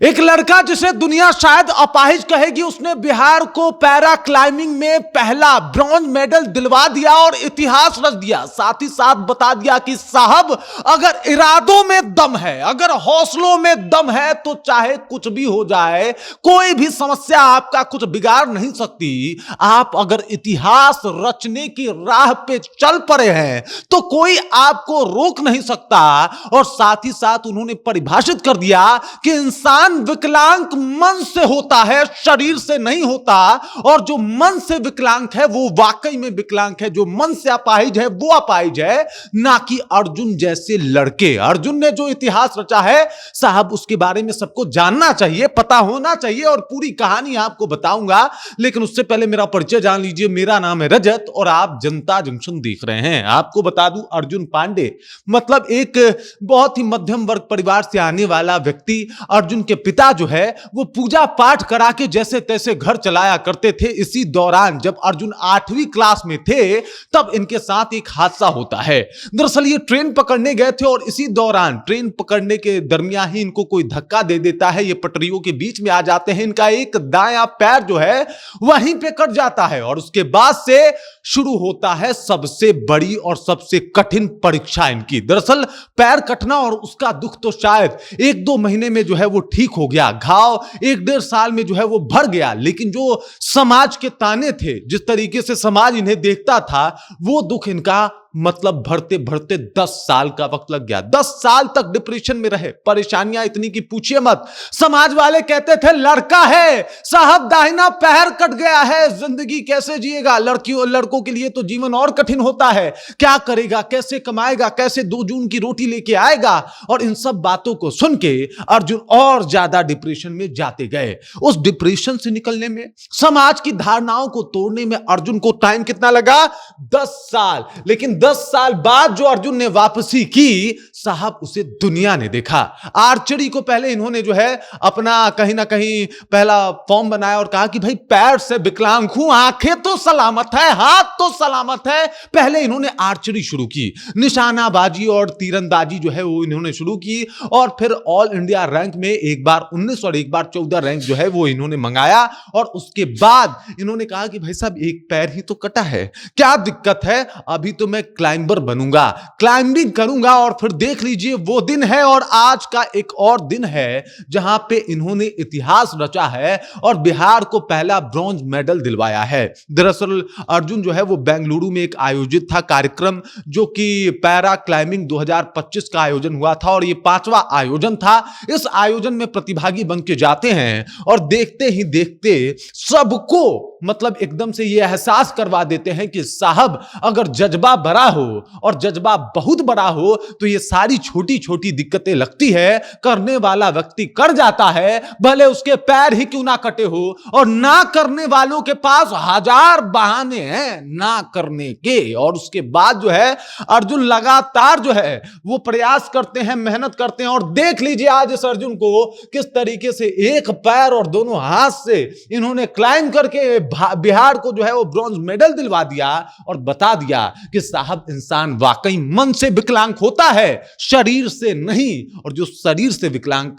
एक लड़का जिसे दुनिया शायद अपाहिज कहेगी, उसने बिहार को पैरा क्लाइंबिंग में पहला ब्रॉन्ज मेडल दिलवा दिया और इतिहास रच दिया। साथ ही साथ बता दिया कि साहब, अगर इरादों में दम है, अगर हौसलों में दम है, तो चाहे कुछ भी हो जाए, कोई भी समस्या आपका कुछ बिगाड़ नहीं सकती। आप अगर इतिहास रचने की राह पे चल पड़े हैं तो कोई आपको रोक नहीं सकता। और साथ ही साथ उन्होंने परिभाषित कर दिया कि इंसान विकलांग मन से होता है, शरीर से नहीं होता। और जो मन से विकलांग है वो वाकई में विकलांग है, जो मन से अपाहिज है वो अपाहिज है, ना कि अर्जुन जैसे लड़के। अर्जुन ने जो इतिहास रचा है साहब, उसके बारे में सबको जानना चाहिए, पता होना चाहिए, और पूरी कहानी आपको बताऊंगा। लेकिन उससे पहले मेरा परिचय जान लीजिए। मेरा नाम है रजत और आप जनता जंक्शन देख रहे हैं। आपको बता दूं, अर्जुन पांडे मतलब एक बहुत ही मध्यम वर्ग परिवार से आने वाला व्यक्ति। अर्जुन के पिता जो है वो पूजा पाठ करा के जैसे तैसे घर चलाया करते थे। इसी दौरान जब अर्जुन 8वीं क्लास में थे तब इनके साथ एक हादसा होता है। दरअसल ये ट्रेन पकड़ने गए थे और इसी दौरान ट्रेन पकड़ने के दरमियान ही इनको कोई धक्का दे देता है। ये पटरियों के बीच में आ जाते हैं। इनका एक दायां पैर जो है वहीं पे कट जाता है और उसके बाद से शुरू होता है सबसे बड़ी और सबसे कठिन परीक्षा इनकी। दरअसल पैर कटना और उसका दुख तो शायद 1-2 महीने में जो है वो ठीक हो गया, घाव 1-1.5 साल में जो है वो भर गया। लेकिन जो समाज के ताने थे, जिस तरीके से समाज इन्हें देखता था, वो दुख इनका मतलब भरते भरते 10 साल का वक्त लग गया। 10 साल तक डिप्रेशन में रहे। परेशानियां इतनी की पूछिए मत। समाज वाले कहते थे लड़का है साहब, दाहिना पैर कट गया है, जिंदगी कैसे जिएगा। लड़कियों लड़कों के लिए तो जीवन और कठिन होता है, क्या करेगा, कैसे कमाएगा, कैसे 2 जून की रोटी लेके आएगा। और इन सब बातों को सुन के अर्जुन और ज्यादा डिप्रेशन में जाते गए। उस डिप्रेशन से निकलने में, समाज की धारणाओं को तोड़ने में अर्जुन को टाइम कितना लगा? 10 साल। लेकिन 10 साल बाद जो अर्जुन ने वापसी की साहब, उसे दुनिया ने देखा। आर्चरी को पहले इन्होंने जो है अपना कहीं ना कहीं पहला फॉर्म बनाया और कहा कि भाई पैर से विकलांग हूं, आंखें तो सलामत है, हाथ तो सलामत है। पहले इन्होंने आर्चरी शुरू की, निशानाबाजी और तीरंदाजी जो है वो इन्होंने शुरू की। और फिर ऑल इंडिया रैंक में एक बार 19 और एक बार 14 रैंक जो है वो इन्होंने मंगाया। और उसके बाद इन्होंने कहा कि भाई साहब, एक पैर ही तो कटा है, क्या दिक्कत है, अभी तो मैं क्लाइंबर बनूंगा, क्लाइंबिंग करूंगा। और फिर देख लीजिए वो दिन है और आज का एक और दिन है जहां पे इन्होंने इतिहास रचा है और बिहार को पहला ब्रॉन्ज मेडल दिलवाया है। दरअसल अर्जुन जो है वो बेंगलुरु में एक आयोजित था कार्यक्रम, जो कि पैरा क्लाइंबिंग 2025 का आयोजन हुआ था और ये 5वां आयोजन था। इस आयोजन में प्रतिभागी बन के जाते हैं और देखते ही देखते सबको मतलब एकदम से ये एहसास करवा देते हैं कि साहब, अगर जज्बा बड़ा हो और जज्बा बहुत बड़ा हो तो ये सारी छोटी छोटी दिक्कतें लगती है, करने वाला व्यक्ति कर जाता है, भले उसके पैर ही क्यों ना कटे हो। और ना करने वालों के पास हजार बहाने हैं ना करने के। और उसके बाद जो है अर्जुन लगातार जो है वो प्रयास करते हैं, मेहनत करते हैं। और देख लीजिए आज इस अर्जुन को किस तरीके से एक पैर और दोनों हाथ से इन्होंने क्लाइंब करके बिहार को जो है वो ब्रॉन्ज मेडल दिलवा दिया और बता दिया कि साहब, इंसान वाकई मन से विकलांग होता है, शरीर से नहीं। और जो शरीर से विकलांग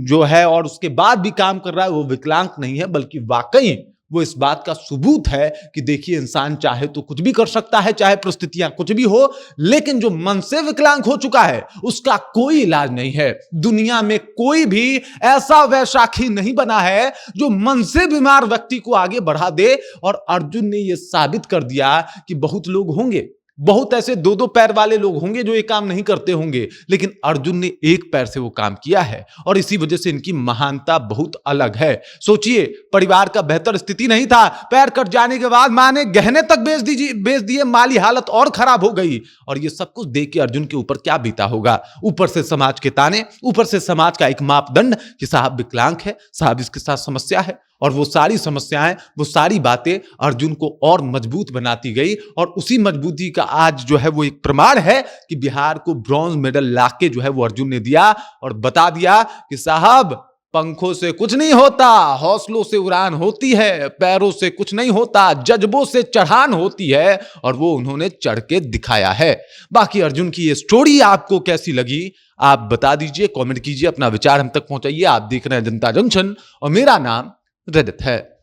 जो है और उसके बाद भी काम कर रहा है, वो विकलांग नहीं है, बल्कि वाकई वो इस बात का सबूत है कि देखिए, इंसान चाहे तो कुछ भी कर सकता है, चाहे परिस्थितियां कुछ भी हो। लेकिन जो मन से विकलांग हो चुका है उसका कोई इलाज नहीं है। दुनिया में कोई भी ऐसा वैशाखी नहीं बना है जो मन से बीमार व्यक्ति को आगे बढ़ा दे। और अर्जुन ने यह साबित कर दिया कि बहुत लोग होंगे, बहुत ऐसे 2-2 पैर वाले लोग होंगे जो ये काम नहीं करते होंगे, लेकिन अर्जुन ने एक पैर से वो काम किया है और इसी वजह से इनकी महानता बहुत अलग है। सोचिए, परिवार का बेहतर स्थिति नहीं था, पैर कट जाने के बाद मां ने गहने तक बेच दिए, माली हालत और खराब हो गई। और ये सब कुछ देख के अर्जुन के ऊपर क्या बीता होगा। ऊपर से समाज के ताने, ऊपर से समाज का एक मापदंड कि साहब विकलांग है, साहब इसके साथ समस्या है। और वो सारी समस्याएं, वो सारी बातें अर्जुन को और मजबूत बनाती गई। और उसी मजबूती का आज जो है वो एक प्रमाण है कि बिहार को ब्रॉन्ज मेडल लाके जो है वो अर्जुन ने दिया और बता दिया कि साहब, पंखों से कुछ नहीं होता, हौसलों से उड़ान होती है, पैरों से कुछ नहीं होता, जज्बों से चढ़ान होती है, और वो उन्होंने चढ़ के दिखाया है। बाकी अर्जुन की ये स्टोरी आपको कैसी लगी आप बता दीजिए, कमेंट कीजिए, अपना विचार हम तक पहुंचाइए। आप देख रहे हैं जनता जंक्शन और मेरा नाम रजत है।